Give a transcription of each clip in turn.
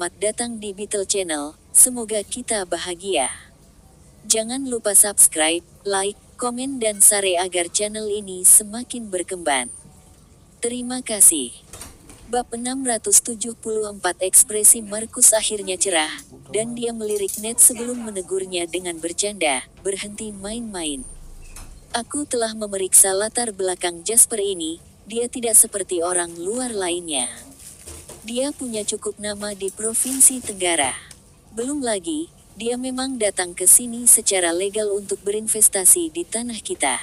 selamat datang di Beetle Channel, semoga kita bahagia. Jangan lupa subscribe, like, komen dan share agar channel ini semakin berkembang. Terima kasih. Bab 674 ekspresi Markus akhirnya cerah, dan dia melirik Ned sebelum menegurnya dengan bercanda, berhenti main-main. Aku telah memeriksa latar belakang Jasper ini, dia tidak seperti orang luar lainnya. Dia punya cukup nama di Provinsi Tenggara. Belum lagi, dia memang datang ke sini secara legal untuk berinvestasi di tanah kita.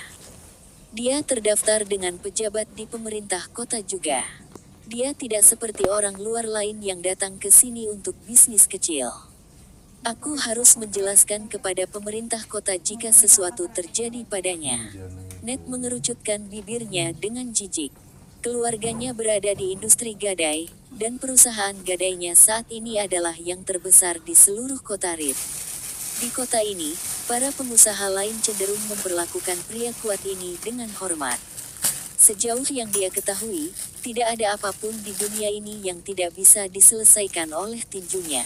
Dia terdaftar dengan pejabat di pemerintah kota juga. Dia tidak seperti orang luar lain yang datang ke sini untuk bisnis kecil. Aku harus menjelaskan kepada pemerintah kota jika sesuatu terjadi padanya. Ned mengerucutkan bibirnya dengan jijik. Keluarganya berada di industri gadai, dan perusahaan gadainya saat ini adalah yang terbesar di seluruh kota Reed. Di kota ini, para pengusaha lain cenderung memperlakukan pria kuat ini dengan hormat. Sejauh yang dia ketahui, tidak ada apapun di dunia ini yang tidak bisa diselesaikan oleh tinjunya.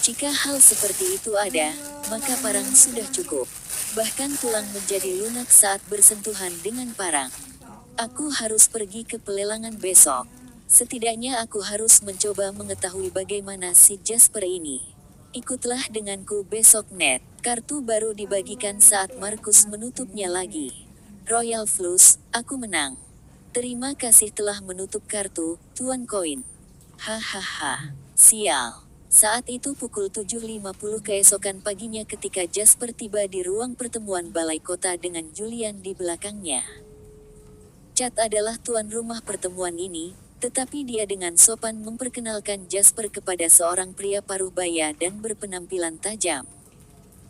Jika hal seperti itu ada, maka parang sudah cukup. Bahkan tulang menjadi lunak saat bersentuhan dengan parang. Aku harus pergi ke pelelangan besok. Setidaknya aku harus mencoba mengetahui bagaimana si Jasper ini. Ikutlah denganku besok Ned. Kartu baru dibagikan saat Markus menutupnya lagi. Royal Flush, aku menang. Terima kasih telah menutup kartu, Tuan Koin. Hahaha, sial. Saat itu pukul 7.50 keesokan paginya ketika Jasper tiba di ruang pertemuan balai kota dengan Julian di belakangnya. Chad adalah tuan rumah pertemuan ini, tetapi dia dengan sopan memperkenalkan Jasper kepada seorang pria paruh baya dan berpenampilan tajam.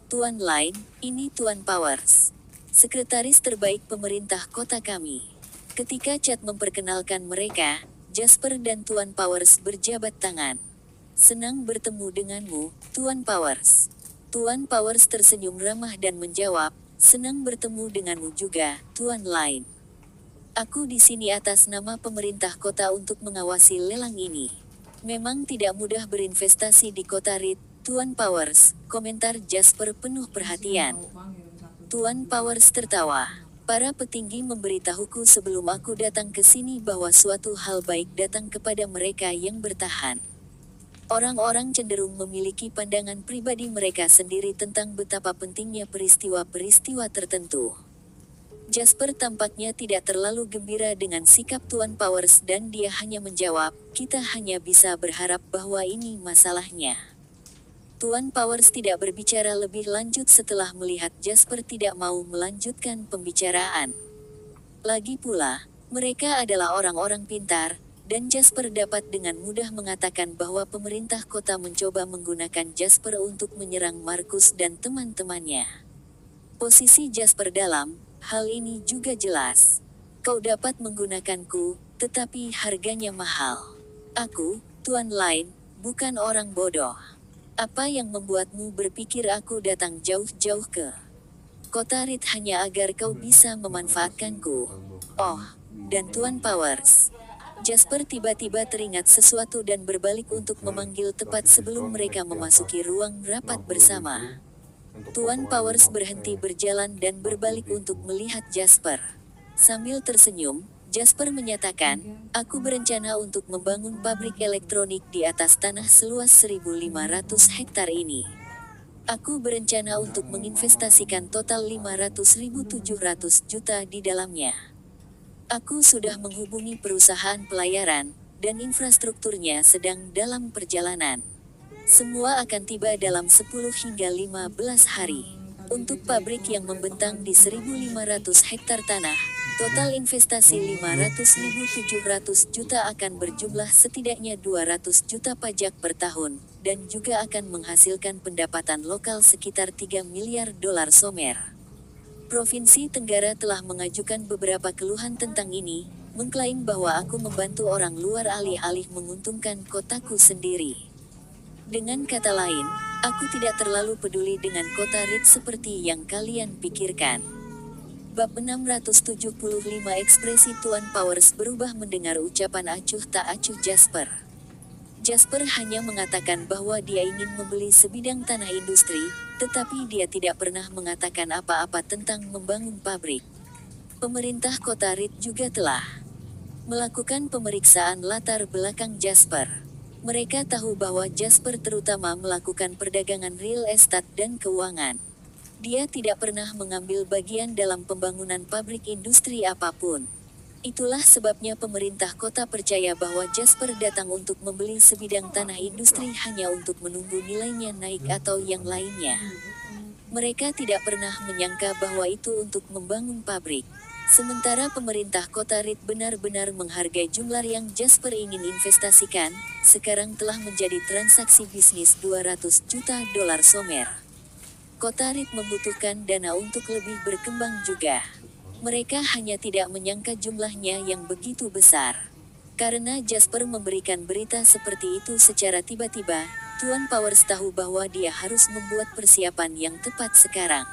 Tuan Lane, ini Tuan Powers, sekretaris terbaik pemerintah kota kami. Ketika Chad memperkenalkan mereka, Jasper dan Tuan Powers berjabat tangan. Senang bertemu denganmu, Tuan Powers. Tuan Powers tersenyum ramah dan menjawab, senang bertemu denganmu juga, Tuan Lane. Aku di sini atas nama pemerintah kota untuk mengawasi lelang ini. Memang tidak mudah berinvestasi di kota Reed, Tuan Powers, komentar Jasper penuh perhatian. Tuan Powers tertawa. Para petinggi memberitahuku sebelum aku datang ke sini bahwa suatu hal baik datang kepada mereka yang bertahan. Orang-orang cenderung memiliki pandangan pribadi mereka sendiri tentang betapa pentingnya peristiwa-peristiwa tertentu. Jasper tampaknya tidak terlalu gembira dengan sikap Tuan Powers dan dia hanya menjawab, kita hanya bisa berharap bahwa ini masalahnya. Tuan Powers tidak berbicara lebih lanjut setelah melihat Jasper tidak mau melanjutkan pembicaraan. Lagi pula, mereka adalah orang-orang pintar, dan Jasper dapat dengan mudah mengatakan bahwa pemerintah kota mencoba menggunakan Jasper untuk menyerang Markus dan teman-temannya. Posisi Jasper dalam hal ini juga jelas. Kau dapat menggunakanku, tetapi harganya mahal. Aku, Tuan Lane, bukan orang bodoh. Apa yang membuatmu berpikir aku datang jauh-jauh ke kota Reed hanya agar kau bisa memanfaatkanku? Oh, dan Tuan Powers. Jasper tiba-tiba teringat sesuatu dan berbalik untuk memanggil tepat sebelum mereka memasuki ruang rapat bersama. Tuan Powers berhenti berjalan dan berbalik untuk melihat Jasper. Sambil tersenyum, Jasper menyatakan, aku berencana untuk membangun pabrik elektronik di atas tanah seluas 1.500 hektar ini. Aku berencana untuk menginvestasikan total 500.700 juta di dalamnya. Aku sudah menghubungi perusahaan pelayaran, dan infrastrukturnya sedang dalam perjalanan. Semua akan tiba dalam 10 hingga 15 hari. Untuk pabrik yang membentang di 1.500 hektar tanah, total investasi 500.700 juta akan berjumlah setidaknya 200 juta pajak per tahun, dan juga akan menghasilkan pendapatan lokal sekitar 3 miliar dolar Somer. Provinsi Tenggara telah mengajukan beberapa keluhan tentang ini, mengklaim bahwa aku membantu orang luar alih-alih menguntungkan kotaku sendiri. Dengan kata lain, aku tidak terlalu peduli dengan kota Reed seperti yang kalian pikirkan. Bab 675 ekspresi Tuan Powers berubah mendengar ucapan acuh tak acuh Jasper. Jasper hanya mengatakan bahwa dia ingin membeli sebidang tanah industri, tetapi dia tidak pernah mengatakan apa-apa tentang membangun pabrik. Pemerintah kota Reed juga telah melakukan pemeriksaan latar belakang Jasper. Mereka tahu bahwa Jasper terutama melakukan perdagangan real estate dan keuangan. Dia tidak pernah mengambil bagian dalam pembangunan pabrik industri apapun. Itulah sebabnya pemerintah kota percaya bahwa Jasper datang untuk membeli sebidang tanah industri hanya untuk menunggu nilainya naik atau yang lainnya. Mereka tidak pernah menyangka bahwa itu untuk membangun pabrik. Sementara pemerintah kota Reed benar-benar menghargai jumlah yang Jasper ingin investasikan, sekarang telah menjadi transaksi bisnis 200 juta dolar Somer. Kota Reed membutuhkan dana untuk lebih berkembang juga. Mereka hanya tidak menyangka jumlahnya yang begitu besar. Karena Jasper memberikan berita seperti itu secara tiba-tiba, Tuan Powers tahu bahwa dia harus membuat persiapan yang tepat sekarang.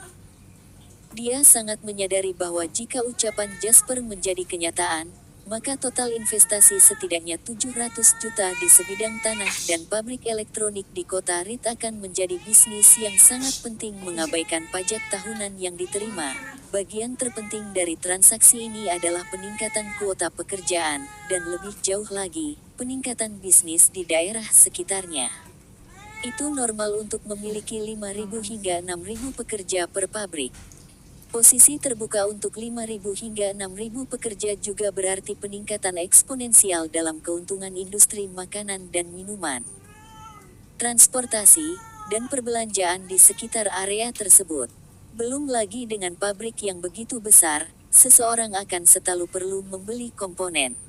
Dia sangat menyadari bahwa jika ucapan Jasper menjadi kenyataan, maka total investasi setidaknya 700 juta di sebidang tanah dan pabrik elektronik di kota Reed akan menjadi bisnis yang sangat penting mengabaikan pajak tahunan yang diterima. Bagian terpenting dari transaksi ini adalah peningkatan kuota pekerjaan, dan lebih jauh lagi, peningkatan bisnis di daerah sekitarnya. Itu normal untuk memiliki 5.000 hingga 6.000 pekerja per pabrik. Posisi terbuka untuk 5.000 hingga 6.000 pekerja juga berarti peningkatan eksponensial dalam keuntungan industri makanan dan minuman, transportasi, dan perbelanjaan di sekitar area tersebut. Belum lagi dengan pabrik yang begitu besar, seseorang akan selalu perlu membeli komponen.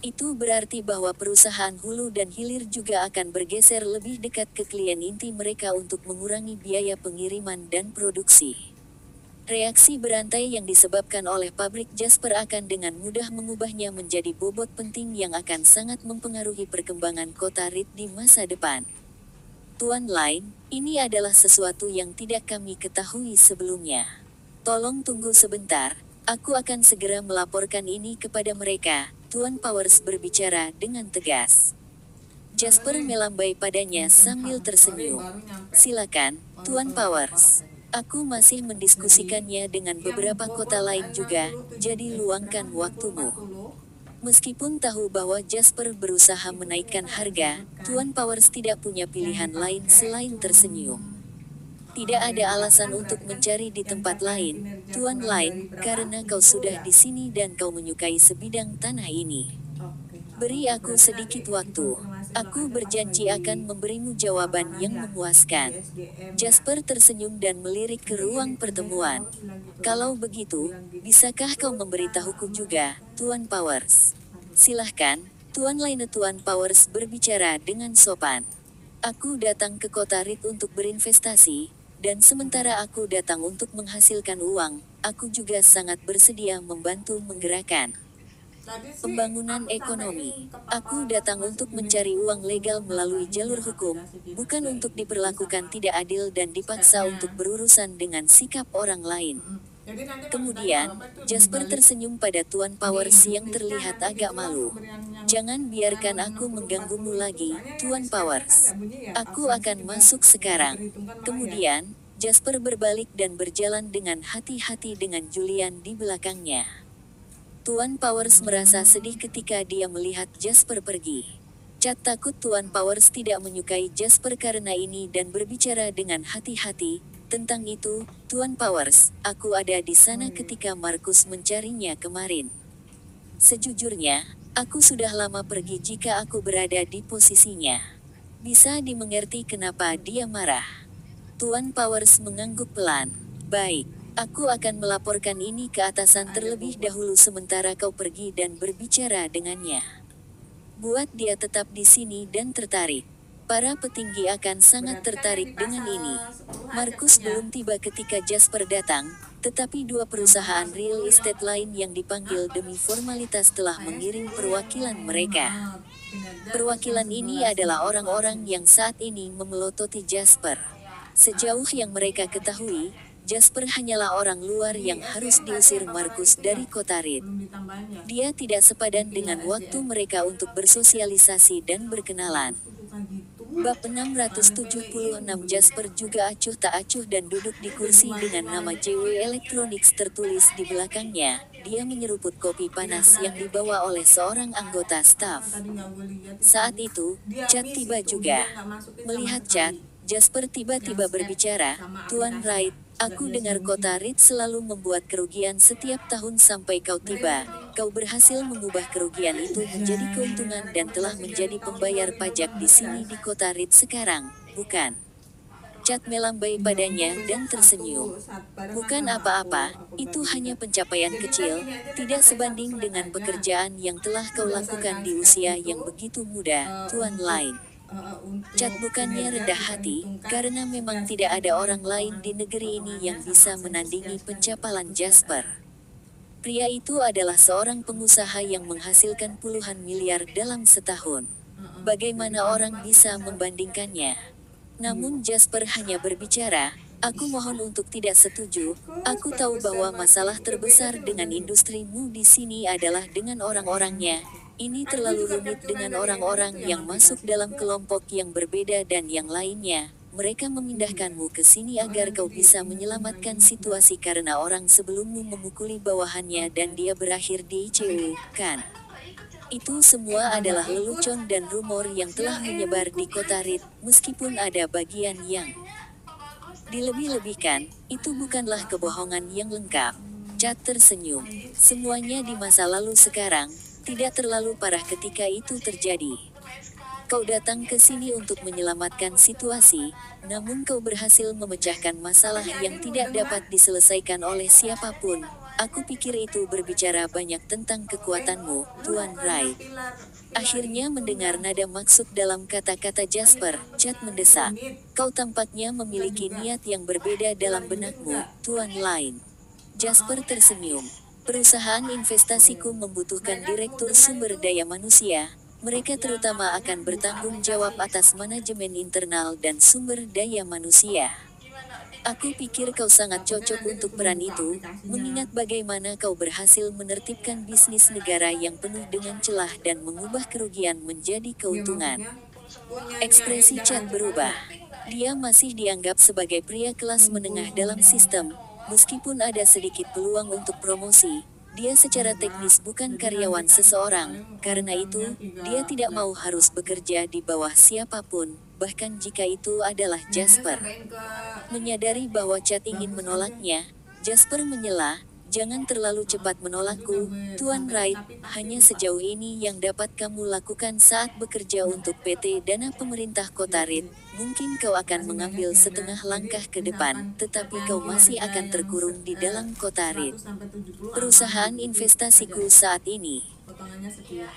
Itu berarti bahwa perusahaan hulu dan hilir juga akan bergeser lebih dekat ke klien inti mereka untuk mengurangi biaya pengiriman dan produksi. Reaksi berantai yang disebabkan oleh pabrik Jasper akan dengan mudah mengubahnya menjadi bobot penting yang akan sangat mempengaruhi perkembangan kota Reed di masa depan. Tuan Lane, ini adalah sesuatu yang tidak kami ketahui sebelumnya. Tolong tunggu sebentar, aku akan segera melaporkan ini kepada mereka, Tuan Powers berbicara dengan tegas. Jasper melambai padanya sambil tersenyum. Silakan, Tuan Powers. Aku masih mendiskusikannya dengan beberapa kota lain juga, jadi luangkan waktumu. Meskipun tahu bahwa Jasper berusaha menaikkan harga, Tuan Powers tidak punya pilihan lain selain tersenyum. Tidak ada alasan untuk mencari di tempat lain, Tuan Lane, karena kau sudah di sini dan kau menyukai sebidang tanah ini. Beri aku sedikit waktu. Aku berjanji akan memberimu jawaban yang memuaskan. Jasper tersenyum dan melirik ke ruang pertemuan. Kalau begitu, bisakah kau memberitahuku juga, Tuan Powers? Silahkan, Tuan Lane. Tuan Powers berbicara dengan sopan. Aku datang ke kota Reed untuk berinvestasi, dan sementara aku datang untuk menghasilkan uang, aku juga sangat bersedia membantu menggerakkan pembangunan ekonomi. Aku datang untuk mencari uang legal melalui jalur hukum, bukan untuk diperlakukan tidak adil dan dipaksa untuk berurusan dengan sikap orang lain. Kemudian, Jasper tersenyum pada Tuan Powers yang terlihat agak malu. Jangan biarkan aku mengganggumu lagi, Tuan Powers. Aku akan masuk sekarang. Kemudian, Jasper berbalik dan berjalan dengan hati-hati dengan Julian di belakangnya. Tuan Powers merasa sedih ketika dia melihat Jasper pergi. Cat takut Tuan Powers tidak menyukai Jasper karena ini dan berbicara dengan hati-hati. Tentang itu, Tuan Powers, aku ada di sana ketika Markus mencarinya kemarin. Sejujurnya, aku sudah lama pergi jika aku berada di posisinya. Bisa dimengerti kenapa dia marah. Tuan Powers mengangguk pelan. Baik. Aku akan melaporkan ini ke atasan terlebih dahulu sementara kau pergi dan berbicara dengannya. Buat dia tetap di sini dan tertarik. Para petinggi akan sangat tertarik dengan ini. Markus belum tiba ketika Jasper datang, tetapi dua perusahaan real estate lain yang dipanggil demi formalitas telah mengirim perwakilan mereka. Perwakilan ini adalah orang-orang yang saat ini memelototi Jasper. Sejauh yang mereka ketahui, Jasper hanyalah orang luar yang harus diusir Markus dari kota Reed. Dia tidak sepadan dengan waktu mereka untuk bersosialisasi dan berkenalan. Bab 676 Jasper juga acuh tak acuh dan duduk di kursi dengan nama JW Electronics tertulis di belakangnya. Dia menyeruput kopi panas yang dibawa oleh seorang anggota staf. Saat itu, Chad tiba juga. Melihat Chad, Jasper tiba-tiba berbicara, "Tuan Wright, aku dengar kota Reed selalu membuat kerugian setiap tahun sampai kau tiba. Kau berhasil mengubah kerugian itu menjadi keuntungan dan telah menjadi pembayar pajak di sini di kota Reed sekarang, bukan?" Chad melambai padanya dan tersenyum. "Bukan apa-apa, itu hanya pencapaian kecil, tidak sebanding dengan pekerjaan yang telah kau lakukan di usia yang begitu muda, Tuan Lain." Chad bukannya rendah hati, karena memang tidak ada orang lain di negeri ini yang bisa menandingi pencapaian Jasper. Pria itu adalah seorang pengusaha yang menghasilkan puluhan miliar dalam setahun. Bagaimana orang bisa membandingkannya? Namun Jasper hanya berbicara, "Aku mohon untuk tidak setuju. Aku tahu bahwa masalah terbesar dengan industrimu di sini adalah dengan orang-orangnya. Ini terlalu rumit dengan orang-orang yang masuk dalam kelompok yang berbeda dan yang lainnya. Mereka memindahkanmu ke sini agar kau bisa menyelamatkan situasi karena orang sebelummu memukuli bawahannya dan dia berakhir di ICU, kan? Itu semua adalah lelucon dan rumor yang telah menyebar di kota Reed, meskipun ada bagian yang dilebih-lebihkan, itu bukanlah kebohongan yang lengkap." Chad tersenyum. "Semuanya di masa lalu sekarang, tidak terlalu parah ketika itu terjadi. Kau datang ke sini untuk menyelamatkan situasi, namun kau berhasil memecahkan masalah yang tidak dapat diselesaikan oleh siapapun. Aku pikir itu berbicara banyak tentang kekuatanmu, Tuan Wright." Akhirnya mendengar nada maksud dalam kata-kata Jasper, Chad mendesak, "Kau tampaknya memiliki niat yang berbeda dalam benakmu, Tuan Lain." Jasper tersenyum. "Perusahaan investasiku membutuhkan direktur sumber daya manusia. Mereka terutama akan bertanggung jawab atas manajemen internal dan sumber daya manusia. Aku pikir kau sangat cocok untuk peran itu, mengingat bagaimana kau berhasil menertibkan bisnis negara yang penuh dengan celah dan mengubah kerugian menjadi keuntungan." Ekspresi Chad berubah. Dia masih dianggap sebagai pria kelas menengah dalam sistem, meskipun ada sedikit peluang untuk promosi. Dia secara teknis bukan karyawan seseorang, karena itu, dia tidak mau harus bekerja di bawah siapapun, bahkan jika itu adalah Jasper. Menyadari bahwa Chad ingin menolaknya, Jasper menyela, "Jangan terlalu cepat menolakku, Tuan Wright, hanya sejauh ini yang dapat kamu lakukan saat bekerja untuk PT Dana Pemerintah Kota Reed. Mungkin kau akan mengambil setengah langkah ke depan, tetapi kau masih akan terkurung di dalam Kota Reed. Perusahaan investasiku saat ini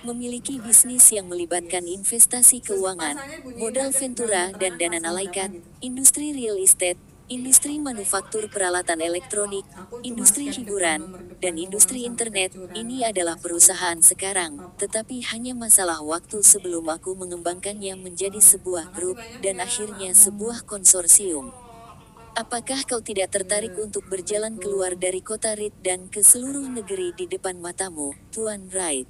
memiliki bisnis yang melibatkan investasi keuangan, modal ventura dan dana malaikat, industri real estate, industri manufaktur peralatan elektronik, industri hiburan, dan industri internet. Ini adalah perusahaan sekarang, tetapi hanya masalah waktu sebelum aku mengembangkannya menjadi sebuah grup, dan akhirnya sebuah konsorsium. Apakah kau tidak tertarik untuk berjalan keluar dari kota Reed dan ke seluruh negeri di depan matamu, Tuan Wright?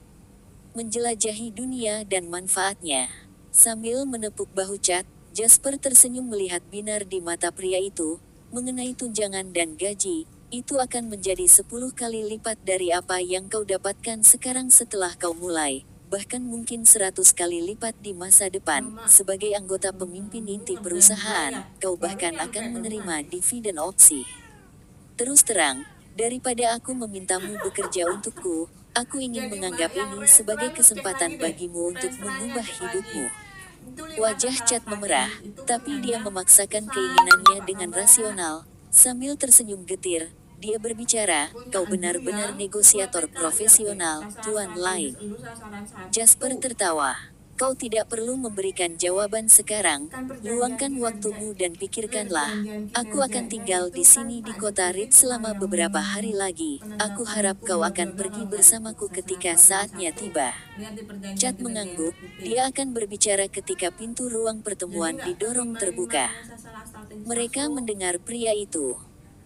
Menjelajahi dunia dan manfaatnya." Sambil menepuk bahu Chad, Jasper tersenyum melihat binar di mata pria itu. "Mengenai tunjangan dan gaji, itu akan menjadi 10 kali lipat dari apa yang kau dapatkan sekarang setelah kau mulai, bahkan mungkin 100 kali lipat di masa depan. Sebagai anggota pemimpin inti perusahaan, kau bahkan akan menerima dividen opsi. Terus terang, daripada aku memintamu bekerja untukku, aku ingin menganggap ini sebagai kesempatan bagimu untuk mengubah hidupmu." Wajah Chad memerah, tapi dia memaksakan keinginannya dengan rasional. Sambil tersenyum getir, dia berbicara, "Kau benar-benar negosiator profesional, Tuan Lain." Jasper tertawa. "Kau tidak perlu memberikan jawaban sekarang, luangkan waktumu dan pikirkanlah. Aku akan tinggal di sini di kota Reed selama beberapa hari lagi. Aku harap kau akan pergi bersamaku ketika saatnya tiba." Chad mengangguk, dia akan berbicara ketika pintu ruang pertemuan didorong terbuka. Mereka mendengar pria itu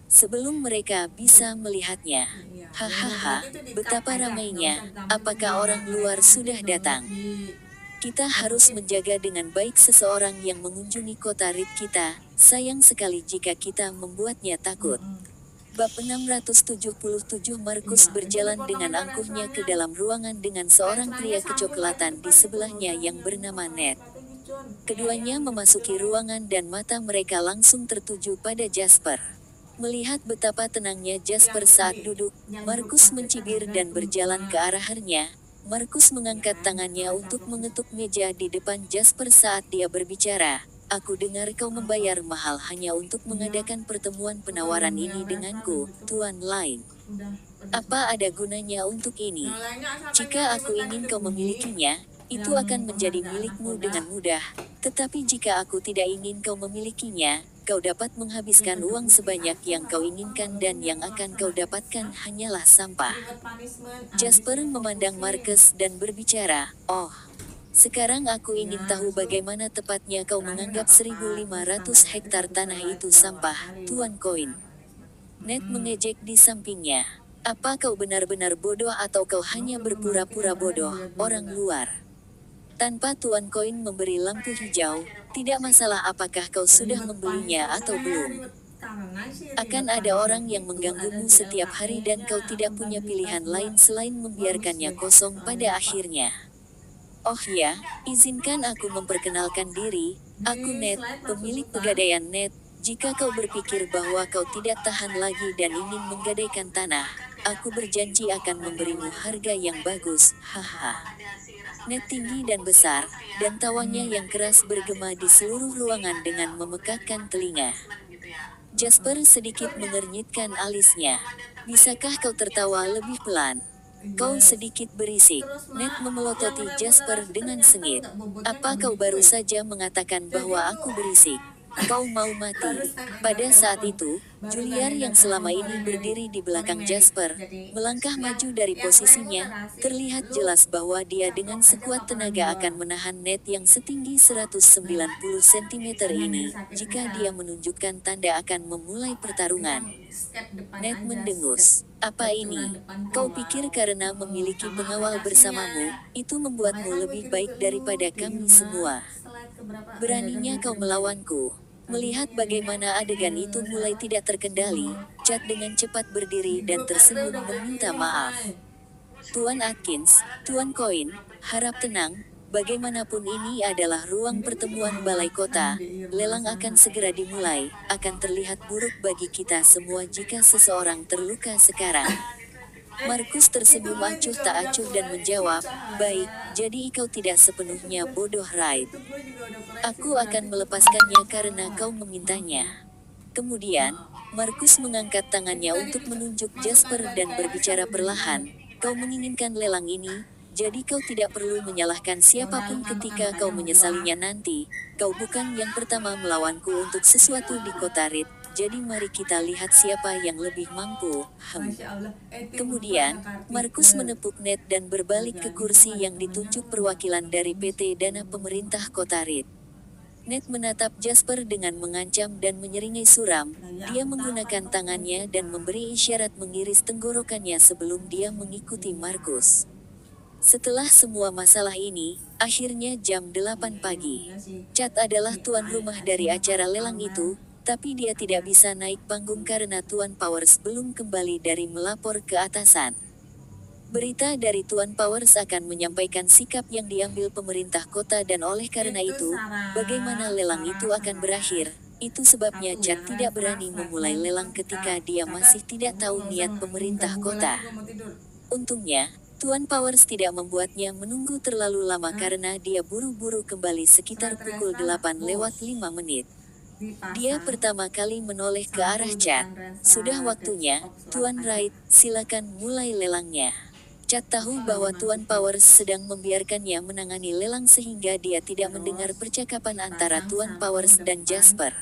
sebelum mereka bisa melihatnya. Hahaha, betapa ramainya, apakah orang luar sudah datang? Kita harus menjaga dengan baik seseorang yang mengunjungi kota Reed kita, sayang sekali jika kita membuatnya takut. Bab 677 Markus berjalan dengan angkuhnya ke dalam ruangan dengan seorang pria kecoklatan di sebelahnya yang bernama Ned. Keduanya memasuki ruangan dan mata mereka langsung tertuju pada Jasper. Melihat betapa tenangnya Jasper saat duduk, Markus mencibir dan berjalan ke arahnya. Markus mengangkat tangannya untuk mengetuk meja di depan Jasper saat dia berbicara. Aku dengar kau membayar mahal hanya untuk mengadakan pertemuan penawaran ini denganku, Tuan Lain. Apa ada gunanya untuk ini? Jika aku ingin kau memilikinya, itu akan menjadi milikmu dengan mudah. Tetapi jika aku tidak ingin kau memilikinya, kau dapat menghabiskan uang sebanyak yang kau inginkan dan yang akan kau dapatkan hanyalah sampah. Jasper memandang Markus dan berbicara, "Oh, sekarang aku ingin tahu bagaimana tepatnya kau menganggap 1.500 hektar tanah itu sampah, Tuan Koin." Ned mengejek di sampingnya. Apa kau benar-benar bodoh atau kau hanya berpura-pura bodoh, orang luar? Tanpa Tuan Koin memberi lampu hijau, tidak masalah apakah kau sudah membelinya atau belum. Akan ada orang yang mengganggumu setiap hari dan kau tidak punya pilihan lain selain membiarkannya kosong pada akhirnya. Oh ya, izinkan aku memperkenalkan diri, aku Ned, pemilik pegadaian Ned. Jika kau berpikir bahwa kau tidak tahan lagi dan ingin menggadaikan tanah, aku berjanji akan memberimu harga yang bagus, haha. Ned tinggi dan besar, dan tawanya yang keras bergema di seluruh ruangan dengan memekakkan telinga. Jasper sedikit mengernyitkan alisnya. Bisakah kau tertawa lebih pelan? Kau sedikit berisik. Ned memelototi Jasper dengan sengit. Apa kau baru saja mengatakan bahwa aku berisik? Kau mau mati. Pada saat itu, Juliar yang selama ini berdiri di belakang Jasper, melangkah maju dari posisinya. Terlihat jelas bahwa dia dengan sekuat tenaga akan menahan Ned yang setinggi 190 cm ini, jika dia menunjukkan tanda akan memulai pertarungan. Ned mendengus. Apa ini? Kau pikir karena memiliki pengawal bersamamu, itu membuatmu lebih baik daripada kami semua? Beraninya kau melawanku? Melihat bagaimana adegan itu mulai tidak terkendali, Chad dengan cepat berdiri dan tersenyum meminta maaf. Tuan Atkins, Tuan Koin, harap tenang, bagaimanapun ini adalah ruang pertemuan balai kota, lelang akan segera dimulai, akan terlihat buruk bagi kita semua jika seseorang terluka sekarang. Markus tersenyum acuh tak acuh dan menjawab, "Baik, jadi kau tidak sepenuhnya bodoh, right? Aku akan melepaskannya karena kau memintanya." Kemudian, Markus mengangkat tangannya untuk menunjuk Jasper dan berbicara perlahan, "Kau menginginkan lelang ini, jadi kau tidak perlu menyalahkan siapapun ketika kau menyesalinya nanti. Kau bukan yang pertama melawanku untuk sesuatu di kota Reed. Jadi mari kita lihat siapa yang lebih mampu." Kemudian, Markus menepuk Ned dan berbalik ke kursi yang ditunjuk perwakilan dari PT Dana Pemerintah Kota Reed. Ned menatap Jasper dengan mengancam dan menyeringai suram. Dia menggunakan tangannya dan memberi isyarat mengiris tenggorokannya sebelum dia mengikuti Markus. Setelah semua masalah ini, akhirnya jam 8 pagi. Chad adalah tuan rumah dari acara lelang itu, tapi dia tidak bisa naik panggung karena Tuan Powers belum kembali dari melapor ke atasan. Berita dari Tuan Powers akan menyampaikan sikap yang diambil pemerintah kota dan oleh karena itu, bagaimana lelang itu akan berakhir. Itu sebabnya Chad tidak berani memulai lelang ketika dia masih tidak tahu niat pemerintah kota. Untungnya, Tuan Powers tidak membuatnya menunggu terlalu lama karena dia buru-buru kembali sekitar pukul 8:05. Dia pertama kali menoleh ke arah Chad. "Sudah waktunya, Tuan Wright, silakan mulai lelangnya." Chad tahu bahwa Tuan Powers sedang membiarkannya menangani lelang sehingga dia tidak mendengar percakapan antara Tuan Powers dan Jasper.